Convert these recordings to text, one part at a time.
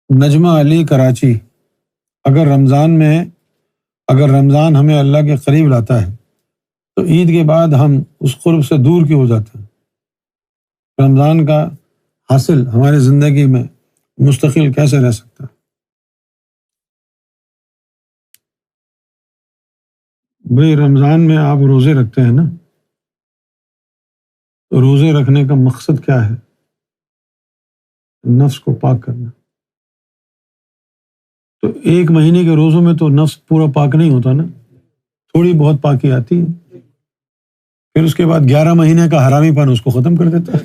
نجمہ علی کراچی، اگر رمضان ہمیں اللہ کے قریب لاتا ہے تو عید کے بعد ہم اس قرب سے دور کیوں ہو جاتے ہیں؟ رمضان کا حاصل ہماری زندگی میں مستقل کیسے رہ سکتا ہے؟ بھئی رمضان میں آپ روزے رکھتے ہیں نا، تو روزے رکھنے کا مقصد کیا ہے؟ نفس کو پاک کرنا۔ تو ایک مہینے کے روزوں میں تو نفس پورا پاک نہیں ہوتا نا، تھوڑی بہت پاکی آتی ہے، پھر اس کے بعد 11 مہینے کا حرامی پن اس کو ختم کر دیتا ہے۔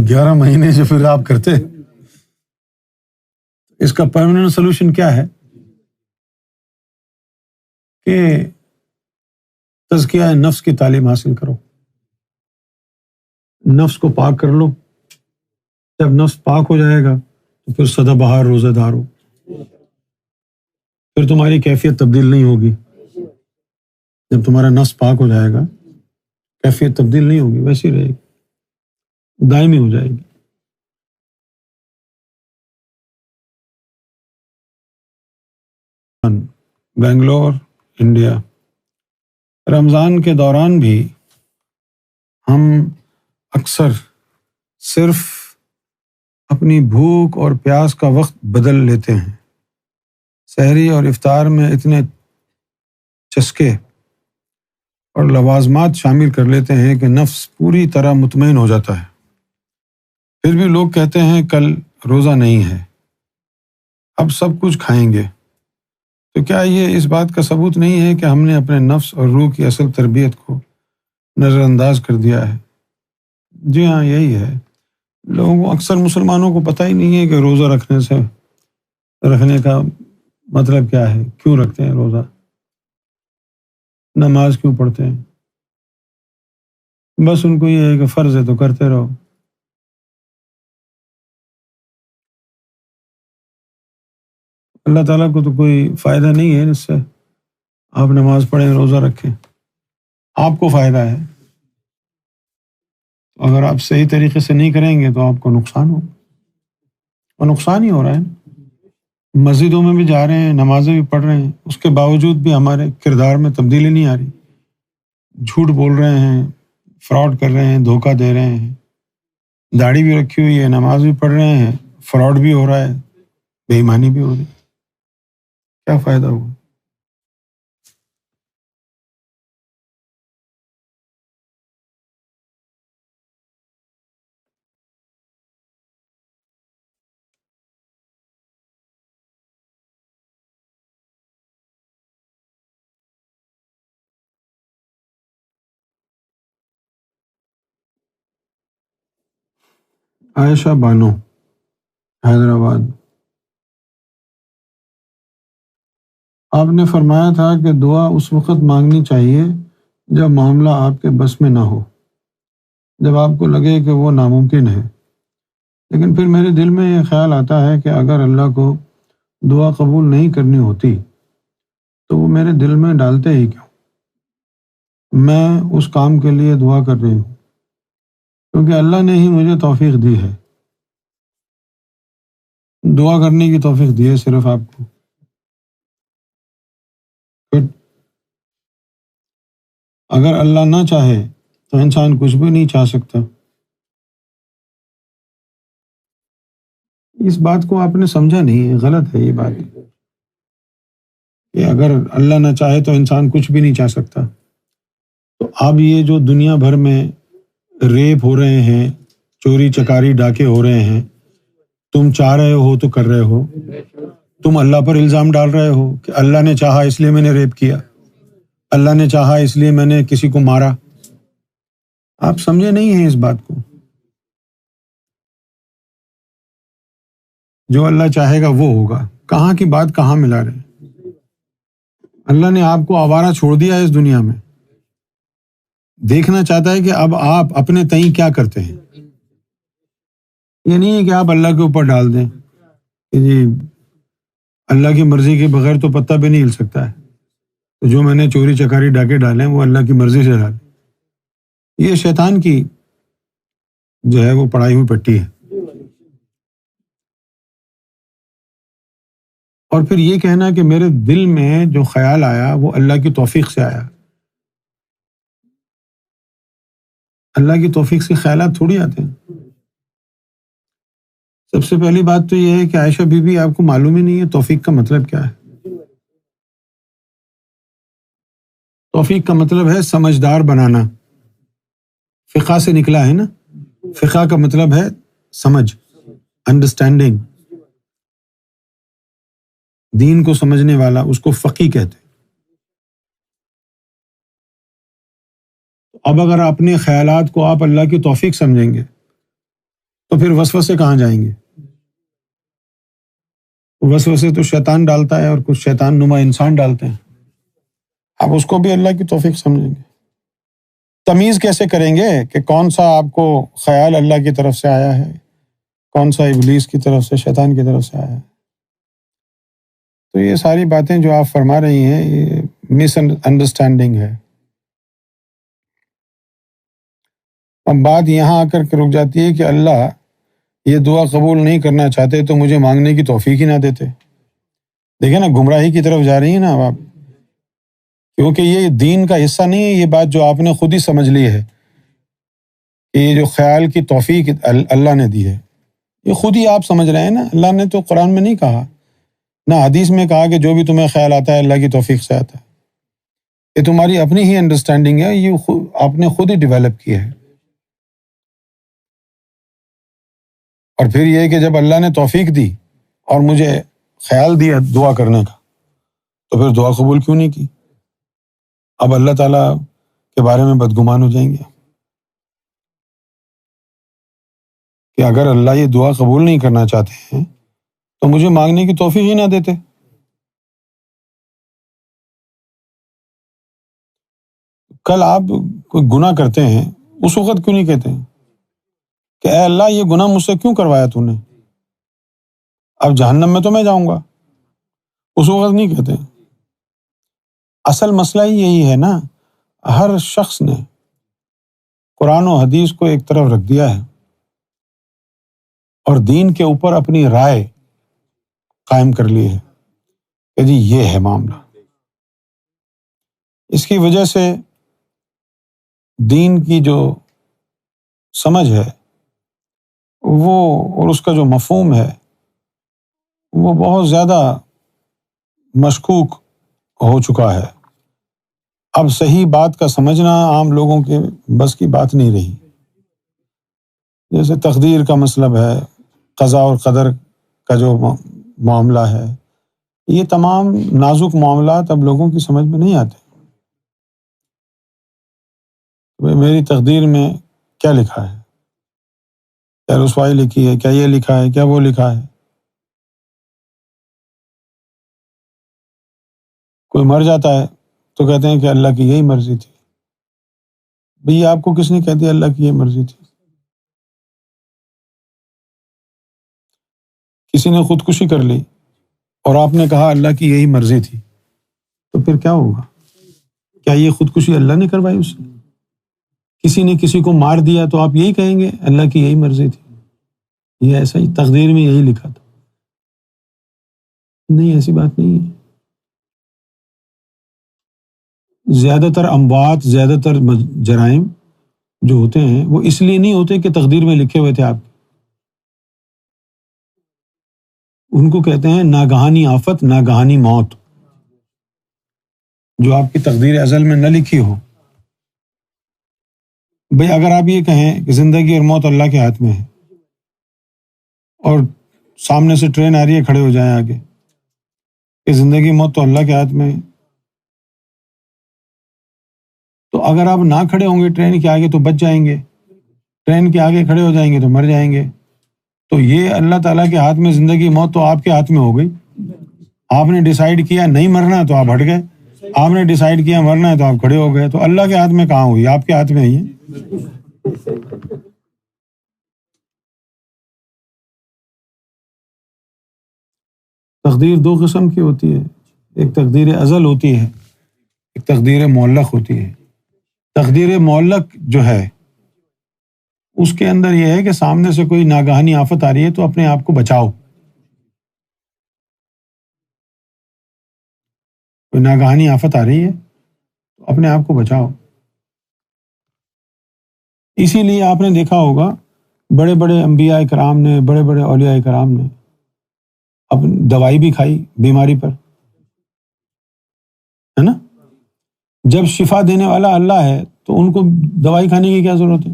11 مہینے سے پھر آپ کرتے، اس کا پرماننٹ سولوشن کیا ہے کہ تزکیہ نفس کی تعلیم حاصل کرو، نفس کو پاک کر لو۔ جب نفس پاک ہو جائے گا تو پھر سدا بہار روزہ دار ہو، پھر تمہاری کیفیت تبدیل نہیں ہوگی۔ جب تمہارا نفس پاک ہو جائے گا کیفیت تبدیل نہیں ہوگی، ویسی رہے گی، دائمی ہو جائے گی۔ بنگلور، انڈیا۔ رمضان کے دوران بھی ہم اکثر صرف اپنی بھوک اور پیاس کا وقت بدل لیتے ہیں۔ سحری اور افطار میں اتنے چسکے اور لوازمات شامل کر لیتے ہیں کہ نفس پوری طرح مطمئن ہو جاتا ہے۔ پھر بھی لوگ کہتے ہیں کل روزہ نہیں ہے، اب سب کچھ کھائیں گے۔ تو کیا یہ اس بات کا ثبوت نہیں ہے کہ ہم نے اپنے نفس اور روح کی اصل تربیت کو نظر انداز کر دیا ہے؟ جی ہاں، یہی ہے۔ لوگوں کو، اکثر مسلمانوں کو پتہ ہی نہیں ہے کہ روزہ رکھنے کا مطلب کیا ہے، کیوں رکھتے ہیں روزہ، نماز کیوں پڑھتے ہیں۔ بس ان کو یہ ہے کہ فرض ہے تو کرتے رہو۔ اللہ تعالیٰ کو تو کوئی فائدہ نہیں ہے اس سے آپ نماز پڑھیں، روزہ رکھیں، آپ کو فائدہ ہے۔ اگر آپ صحیح طریقے سے نہیں کریں گے تو آپ کو نقصان ہوگا، اور نقصان ہی ہو رہا ہے۔ مسجدوں میں بھی جا رہے ہیں، نمازیں بھی پڑھ رہے ہیں، اس کے باوجود بھی ہمارے کردار میں تبدیلی نہیں آ رہی۔ جھوٹ بول رہے ہیں، فراڈ کر رہے ہیں، دھوکہ دے رہے ہیں، داڑھی بھی رکھی ہوئی ہے، نماز بھی پڑھ رہے ہیں، فراڈ بھی ہو رہا ہے، بے ایمانی بھی ہو رہی ہے، کیا فائدہ ہوگا؟ عائشہ بانو، حیدرآباد۔ آپ نے فرمایا تھا کہ دعا اس وقت مانگنی چاہیے جب معاملہ آپ کے بس میں نہ ہو، جب آپ کو لگے کہ وہ ناممکن ہے۔ لیکن پھر میرے دل میں یہ خیال آتا ہے کہ اگر اللہ کو دعا قبول نہیں کرنی ہوتی تو وہ میرے دل میں ڈالتے ہی کیوں؟ میں اس کام کے لیے دعا کر رہی ہوں کیونکہ اللہ نے ہی مجھے توفیق دی ہے، دعا کرنے کی توفیق دی ہے صرف آپ کو۔ پھر اگر اللہ نہ چاہے تو انسان کچھ بھی نہیں چاہ سکتا۔ اس بات کو آپ نے سمجھا نہیں ہے، غلط ہے یہ بات کہ اگر اللہ نہ چاہے تو انسان کچھ بھی نہیں چاہ سکتا۔ تو اب یہ جو دنیا بھر میں ریپ ہو رہے ہیں، چوری چکاری ڈاکے ہو رہے ہیں، تم چاہ رہے ہو تو کر رہے ہو، تم اللہ پر الزام ڈال رہے ہو کہ اللہ نے چاہا اس لیے میں نے ریپ کیا، اللہ نے چاہا اس لیے میں نے کسی کو مارا۔ آپ سمجھے نہیں ہیں اس بات کو۔ جو اللہ چاہے گا وہ ہوگا، کہاں کی بات کہاں ملا رہے ہیں۔ اللہ نے آپ کو آوارہ چھوڑ دیا ہے اس دنیا میں، دیکھنا چاہتا ہے کہ اب آپ اپنے تئیں کیا کرتے ہیں۔ یہ نہیں ہے کہ آپ اللہ کے اوپر ڈال دیں کہ جی اللہ کی مرضی کے بغیر تو پتہ بھی نہیں ہل سکتا ہے، تو جو میں نے چوری چکاری ڈاکے ڈالے ہیں وہ اللہ کی مرضی سے ڈالے۔ یہ شیطان کی جو ہے وہ پڑھائی ہوئی پٹی ہے۔ اور پھر یہ کہنا کہ میرے دل میں جو خیال آیا وہ اللہ کی توفیق سے آیا۔ اللہ کی توفیق سے خیالات تھوڑی آتے ہیں۔ سب سے پہلی بات تو یہ ہے کہ عائشہ بی بی آپ کو معلوم ہی نہیں ہے توفیق کا مطلب کیا ہے۔ توفیق کا مطلب ہے سمجھدار بنانا، فقہ سے نکلا ہے نا، فقہ کا مطلب ہے سمجھ، انڈرسٹینڈنگ، دین کو سمجھنے والا اس کو فقیہ کہتے ہیں۔ اب اگر اپنے خیالات کو آپ اللہ کی توفیق سمجھیں گے تو پھر وسوسے کہاں جائیں گے؟ وسوسے تو شیطان ڈالتا ہے اور کچھ شیطان نما انسان ڈالتے ہیں، آپ اس کو بھی اللہ کی توفیق سمجھیں گے۔ تمیز کیسے کریں گے کہ کون سا آپ کو خیال اللہ کی طرف سے آیا ہے، کون سا ابلیس کی طرف سے، شیطان کی طرف سے آیا ہے؟ تو یہ ساری باتیں جو آپ فرما رہی ہیں یہ مس انڈرسٹینڈنگ ہے۔ اب بات یہاں آ کر کے رک جاتی ہے کہ اللہ یہ دعا قبول نہیں کرنا چاہتے تو مجھے مانگنے کی توفیق ہی نہ دیتے۔ دیکھیں نا، گمراہی کی طرف جا رہی ہیں نا اب آپ، کیونکہ یہ دین کا حصہ نہیں ہے۔ یہ بات جو آپ نے خود ہی سمجھ لی ہے کہ یہ جو خیال کی توفیق اللہ نے دی ہے، یہ خود ہی آپ سمجھ رہے ہیں نا۔ اللہ نے تو قرآن میں نہیں کہا، نہ حدیث میں کہا کہ جو بھی تمہیں خیال آتا ہے اللہ کی توفیق سے آتا ہے۔ یہ تمہاری اپنی ہی انڈرسٹینڈنگ ہے، یہ آپ نے خود ہی ڈیولپ کی ہے۔ اور پھر یہ کہ جب اللہ نے توفیق دی اور مجھے خیال دیا دعا کرنے کا، تو پھر دعا قبول کیوں نہیں کی؟ اب اللہ تعالیٰ کے بارے میں بدگمان ہو جائیں گے کہ اگر اللہ یہ دعا قبول نہیں کرنا چاہتے ہیں تو مجھے مانگنے کی توفیق ہی نہ دیتے۔ کل آپ کوئی گناہ کرتے ہیں، اس وقت کیوں نہیں کہتے ہیں کہ اے اللہ یہ گناہ مجھ سے کیوں کروایا تو نے، اب جہنم میں تو میں جاؤں گا؟ اس وقت نہیں کہتے۔ اصل مسئلہ ہی یہی ہے نا، ہر شخص نے قرآن و حدیث کو ایک طرف رکھ دیا ہے اور دین کے اوپر اپنی رائے قائم کر لی ہے کہ جی یہ ہے معاملہ۔ اس کی وجہ سے دین کی جو سمجھ ہے وہ اور اس کا جو مفہوم ہے وہ بہت زیادہ مشکوک ہو چکا ہے۔ اب صحیح بات کا سمجھنا عام لوگوں کے بس کی بات نہیں رہی۔ جیسے تقدیر کا مطلب ہے، قضاء اور قدر کا جو معاملہ ہے، یہ تمام نازک معاملات اب لوگوں کی سمجھ میں نہیں آتے۔ میری تقدیر میں کیا لکھا ہے، کیا رسوائی لکھی ہے، کیا یہ لکھا ہے، کیا وہ لکھا ہے؟ کوئی مر جاتا ہے تو کہتے ہیں کہ اللہ کی یہی مرضی تھی۔ بھئی آپ کو کس نے کہہ دیا اللہ کی یہ مرضی تھی؟ کسی نے خودکشی کر لی اور آپ نے کہا اللہ کی یہی مرضی تھی، تو پھر کیا ہوگا؟ کیا یہ خودکشی اللہ نے کروائی اس سے؟ کسی نے کسی کو مار دیا تو آپ یہی کہیں گے اللہ کی یہی مرضی تھی، یہ ایسا ہی تقدیر میں یہی لکھا تھا؟ نہیں، ایسی بات نہیں ہے۔ زیادہ تر اموات، زیادہ تر جرائم جو ہوتے ہیں وہ اس لیے نہیں ہوتے کہ تقدیر میں لکھے ہوئے تھے آپ، ان کو کہتے ہیں ناگہانی آفت، ناگہانی موت، جو آپ کی تقدیر ازل میں نہ لکھی ہو۔ بھئی اگر آپ یہ کہیں کہ زندگی اور موت اللہ کے ہاتھ میں ہے اور سامنے سے ٹرین آ رہی ہے، کھڑے ہو جائیں آگے کہ زندگی موت تو اللہ کے ہاتھ میں ہے، تو اگر آپ نہ کھڑے ہوں گے ٹرین کے آگے تو بچ جائیں گے، ٹرین کے آگے کھڑے ہو جائیں گے تو مر جائیں گے۔ تو یہ اللہ تعالیٰ کے ہاتھ میں زندگی موت تو آپ کے ہاتھ میں ہو گئی۔ آپ نے ڈیسائیڈ کیا نہیں مرنا تو آپ ہٹ گئے، آپ نے ڈیسائیڈ کیا مرنا ہے تو آپ کھڑے ہو گئے۔ تو اللہ کے ہاتھ میں کہاں ہوئی؟ آپ کے ہاتھ میں ہی ہے۔ تقدیر دو قسم کی ہوتی ہے، ایک تقدیر ازل ہوتی ہے، ایک تقدیر معلق ہوتی ہے۔ تقدیر معلق جو ہے اس کے اندر یہ ہے کہ سامنے سے کوئی ناگہانی آفت آ رہی ہے تو اپنے آپ کو بچاؤ. کوئی ناگہانی آفت آ رہی ہے تو اپنے آپ کو بچاؤ. اسی لیے آپ نے دیکھا ہوگا بڑے بڑے انبیاء کرام نے، بڑے بڑے اولیاء کرام نے اب دوائی بھی کھائی بیماری پر، ہے نا. جب شفا دینے والا اللہ ہے تو ان کو دوائی کھانے کی کیا ضرورت ہے؟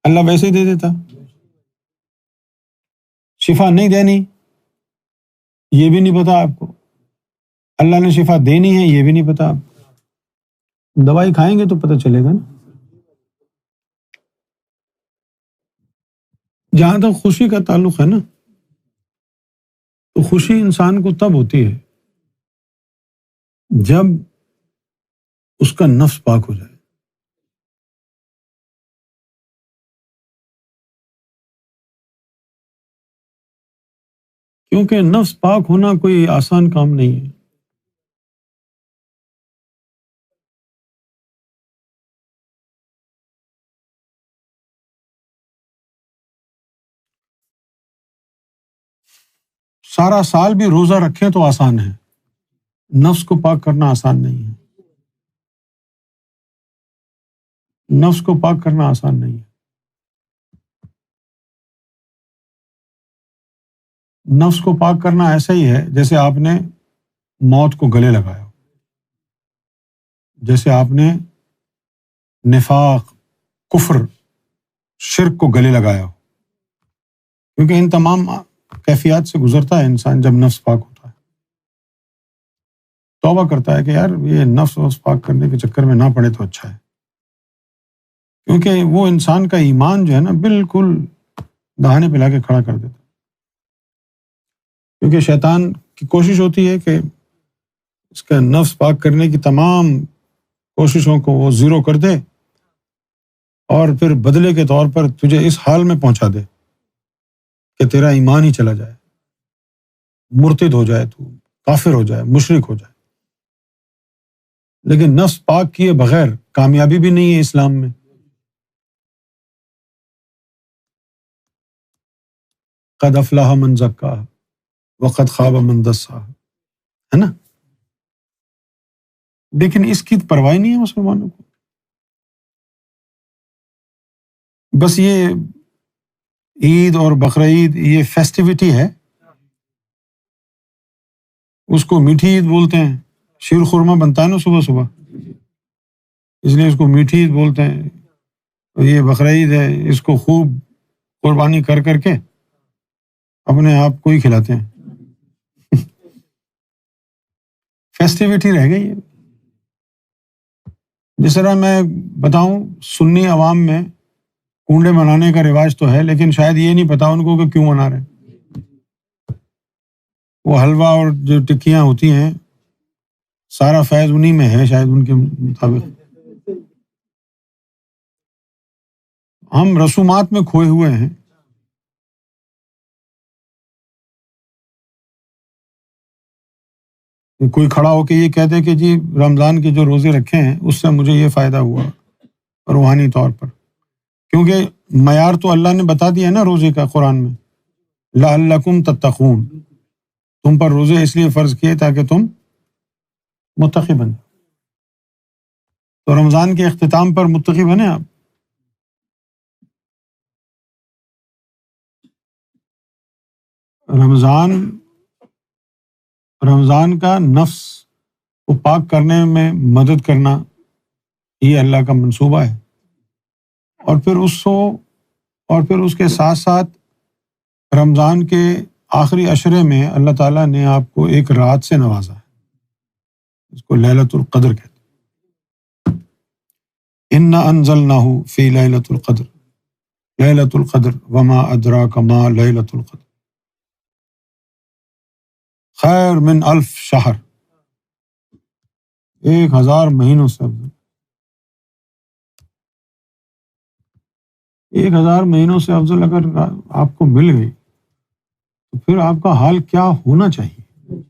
اللہ ویسے ہی دے دیتا. شفا نہیں دینی یہ بھی نہیں پتا آپ کو، اللہ نے شفا دینی ہے یہ بھی نہیں پتا آپ کو. دوائی کھائیں گے تو پتہ چلے گا نا. جہاں تک خوشی کا تعلق ہے نا، تو خوشی انسان کو تب ہوتی ہے جب اس کا نفس پاک ہو جائے. کیونکہ نفس پاک ہونا کوئی آسان کام نہیں ہے. سارا سال بھی روزہ رکھیں تو آسان ہے، نفس کو پاک کرنا آسان نہیں ہے. نفس کو پاک کرنا آسان نہیں ہے. نفس کو پاک کرنا ایسا ہی ہے جیسے آپ نے موت کو گلے لگایا ہو، جیسے آپ نے نفاق، کفر، شرک کو گلے لگایا ہو. کیونکہ ان تمام کیفیات سے گزرتا ہے انسان جب نفس پاک ہوتا ہے. توبہ کرتا ہے کہ یار یہ نفس پاک کرنے کے چکر میں نہ پڑے تو اچھا ہے. کیونکہ وہ انسان کا ایمان جو ہے نا بالکل دہانے پہ لا کے کھڑا کر دیتا. کیونکہ شیطان کی کوشش ہوتی ہے کہ اس کا نفس پاک کرنے کی تمام کوششوں کو وہ زیرو کر دے اور پھر بدلے کے طور پر تجھے اس حال میں پہنچا دے کہ تیرا ایمان ہی چلا جائے، مرتد ہو جائے، تو کافر ہو جائے، مشرک ہو جائے. لیکن نفس پاک کیے بغیر کامیابی بھی نہیں ہے اسلام میں. قد افلح من زکاہا وقد خاب من دساہا، ہے نا. لیکن اس کی پرواہ نہیں ہے مسلمانوں کو. بس یہ عید اور بقرعید یہ فیسٹیوٹی ہے، اس کو میٹھی عید بولتے ہیں. شیر خورما بنتا ہے نا صبح صبح، اس لیے اس کو میٹھی عید بولتے ہیں. یہ بقرعید ہے، اس کو خوب قربانی کر کر کے اپنے آپ کو ہی کھلاتے ہیں. فیسٹیوٹی رہ گئی ہے. جس طرح میں بتاؤں سنی عوام میں کنڈے منانے کا رواج تو ہے، لیکن شاید یہ نہیں پتا ان کو کہ کیوں منا رہے ہیں. وہ حلوہ اور جو ٹکیاں ہوتی ہیں سارا فیض انہی میں ہے شاید ان کے مطابق. ہم رسومات میں کھوئے ہوئے ہیں. کوئی کھڑا ہو کے یہ کہتے کہ جی رمضان کے جو روزے رکھے ہیں اس سے مجھے یہ فائدہ ہوا روحانی طور پر. کیونکہ معیار تو اللہ نے بتا دیا نا روزے کا قرآن میں، لعلکم تتقون، تم پر روزے اس لیے فرض کیے تاکہ تم متقی بنو. تو رمضان کے اختتام پر متقی بنے آپ. رمضان کا نفس کو پاک کرنے میں مدد کرنا یہ اللہ کا منصوبہ ہے. اور پھر اس کے ساتھ ساتھ رمضان کے آخری عشرے میں اللہ تعالیٰ نے آپ کو ایک رات سے نوازا ہے، اس کو لیلۃ القدر کہتے ہیں. انا انزلناہ فی لیلۃ القدر، لیلۃ القدر وما ادراک ما لیلۃ القدر خیر من الف شہر، 1000 مہینوں سے افضل. 1000 مہینوں سے افضل اگر آپ کو مل گئی تو پھر آپ کا حال کیا ہونا چاہیے.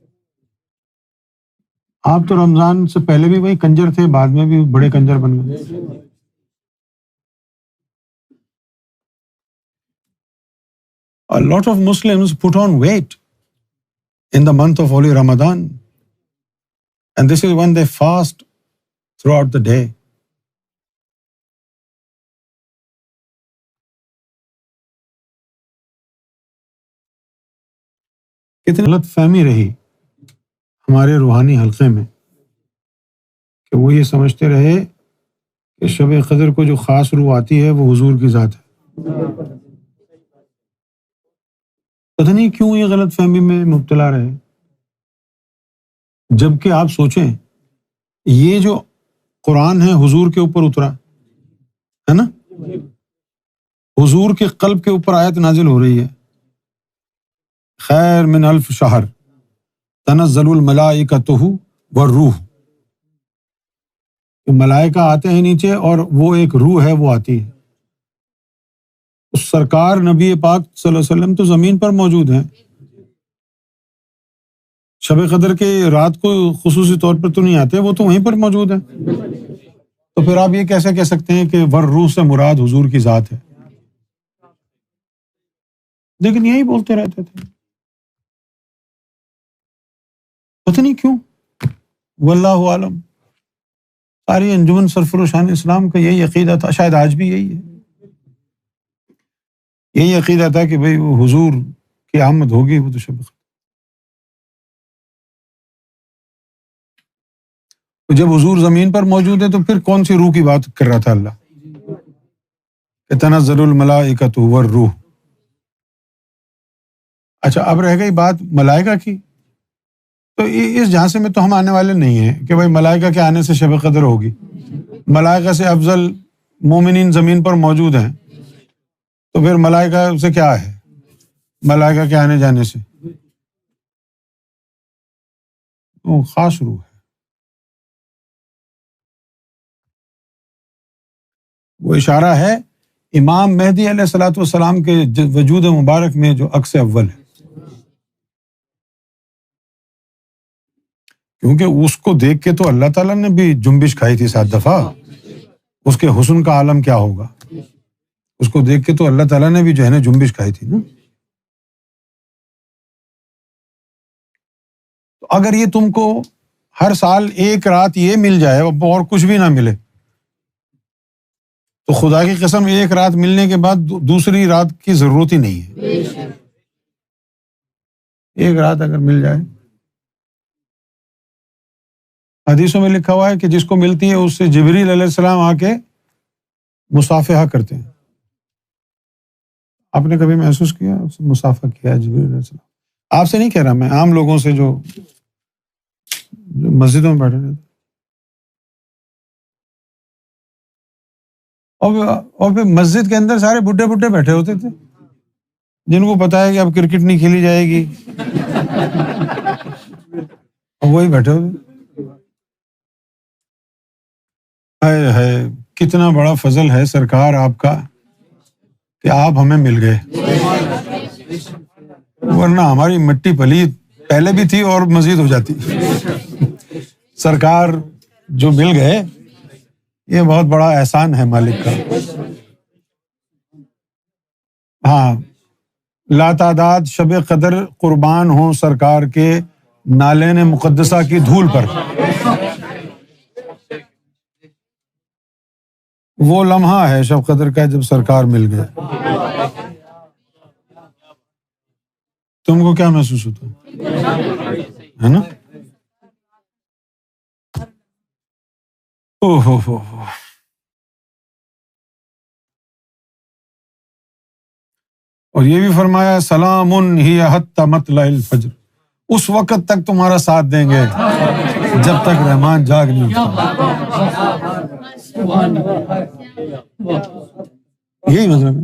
آپ تو رمضان سے پہلے بھی وہی کنجر تھے، بعد میں بھی بڑے کنجر بن گئے. A lot of Muslims put on weight in the month of Holy Ramadan, and this is when they fast throughout the day. کتنی غلط فہمی رہی ہمارے روحانی حلقے میں کہ وہ یہ سمجھتے رہے کہ شب قدر کو جو خاص روح آتی ہے وہ حضور کی ذات ہے. پتہ نہیں کیوں یہ غلط فہمی میں مبتلا رہے، جبکہ آپ سوچیں یہ جو قرآن ہے حضور کے اوپر اترا ہے نا، حضور کے قلب کے اوپر آیت نازل ہو رہی ہے، خیر من الف شہر تنزل الملائکۃ والروح، ملائکہ آتے ہیں نیچے اور وہ ایک روح ہے وہ آتی ہے. اس سرکار نبی پاک صلی اللہ علیہ وسلم تو زمین پر موجود ہیں، شب قدر کے رات کو خصوصی طور پر تو نہیں آتے، وہ تو وہیں پر موجود ہیں. تو پھر آپ یہ کیسے کہہ سکتے ہیں کہ والروح سے مراد حضور کی ذات ہے؟ لیکن یہی بولتے رہتے تھے، پتہ نہیں کیوں. واللہ عالم. ساری انجمن سرفروشان اسلام کا یہی عقیدہ تھا، شاید آج بھی یہی ہے، یہی عقیدہ تھا کہ بھئی وہ حضور کی آمد ہوگی، وہ تو شب قدر. جب حضور زمین پر موجود ہے تو پھر کون سی روح کی بات کر رہا تھا اللہ کہ تنزل الملائکۃ والروح. اچھا اب رہ گئی بات ملائکہ کی، تو اس جھانسے میں تو ہم آنے والے نہیں ہیں کہ بھائی ملائکہ کے آنے سے شب قدر ہوگی. ملائکہ سے افضل مومنین زمین پر موجود ہیں، تو پھر ملائکہ سے کیا ہے، ملائکہ کے آنے جانے سے وہ خاص روح ہے. وہ اشارہ ہے امام مہدی علیہ الصلوۃ والسلام کے وجود مبارک میں جو عکس اول ہے، کیونکہ اس کو دیکھ کے تو اللہ تعالیٰ نے بھی جنبش کھائی تھی 7 دفعہ. اس کے حسن کا عالم کیا ہوگا، اس کو دیکھ کے تو اللہ تعالیٰ نے بھی جو ہے نا جنبش کھائی تھی نا. تو اگر یہ تم کو ہر سال ایک رات یہ مل جائے اور کچھ بھی نہ ملے، تو خدا کی قسم ایک رات ملنے کے بعد دوسری رات کی ضرورت ہی نہیں ہے. ایک رات اگر مل جائے، حدیثوں میں لکھا ہوا ہے کہ جس کو ملتی ہے اس سے جبریل علیہ السلام آ کے مصافحہ کرتے ہیں. آپ نے کبھی محسوس کیا اس سے مصافحہ کیا جبریل علیہ السلام؟ آپ سے نہیں کہہ رہا میں، عام لوگوں سے جو مسجدوں میں بیٹھے رہتے، اور پھر مسجد کے اندر سارے بڈھے بڈھے بیٹھے ہوتے تھے جن کو پتا ہے کہ اب کرکٹ نہیں کھیلی جائے گی، اور وہی بیٹھے ہوتے. ہائے ہائے کتنا بڑا فضل ہے سرکار آپ کا کہ آپ ہمیں مل گئے، ورنہ ہماری مٹی پلیت پہلے بھی تھی اور مزید ہو جاتی. سرکار جو مل گئے یہ بہت بڑا احسان ہے مالک کا. ہاں لاتعداد شب قدر قربان ہوں سرکار کے نالین مقدسہ کی دھول پر. وہ لمحہ ہے شب قدر کا جب سرکار مل گئے. تم کو کیا محسوس ہوتا ہے نا؟ ہو اور یہ بھی فرمایا سلام ہی حتی مطلع الفجر، اس وقت تک تمہارا ساتھ دیں گے جب تک رحمان جاگ نہیں اٹھتا. یہی مطلب ہے.